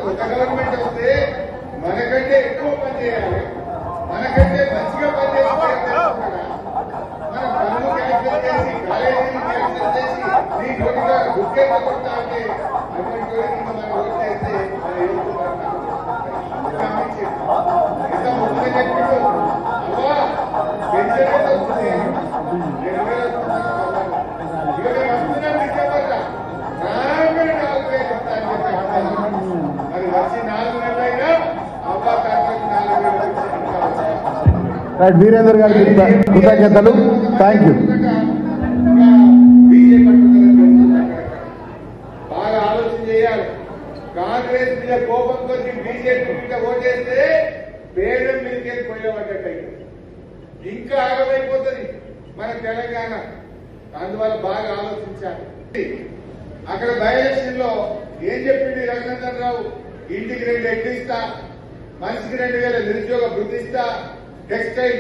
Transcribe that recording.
కొత్త గవర్నమెంట్ వస్తే మనకంటే ఎక్కువ పని చేయాలి, మనకంటే మంచిగా పని చేయాలి. మనం పనులు క్యాన్సిల్ చేసి కాలేజీని క్యాన్సిల్ చేసి నీ నోటిగా గుర్తే పడుకుంటా అంటే అటువంటి మనం ఓట్ చేస్తే మన ఎంత ముందుగా చెప్పాడు అవ్వా పెన్షన్ ఎంత వస్తుంది 2000 ఇక మేము వస్తున్నాం డిసెంబర్లో రాగానే 4000 ఇస్తాను చెప్పి మరి వచ్చి 4 నెలలైనా అవ్వా కాంట్రాక్ట్ 4000 వీరేందర్ గారికి కృతజ్ఞతలు. Thank you. బాగా ఆలోచన చేయాలి. కాంగ్రెస్ మీద కోపం కొద్ది బీజేపీ మీద ఓటేస్తే పేదం మీదకి పోయేవాటైతే ఇంకా ఆగమైపోతుంది మన తెలంగాణ. అందువల్ల బాగా ఆలోచించాలి. అక్కడ బై ఎలక్షన్ లో ఏం చెప్పింది రఘునందన్ రావు? ఇంటికి 2 ఎడ్లు ఇస్తా, మనిషికి 2000 నిరుద్యోగ వృద్ధి ఇస్తా, టెక్స్టైల్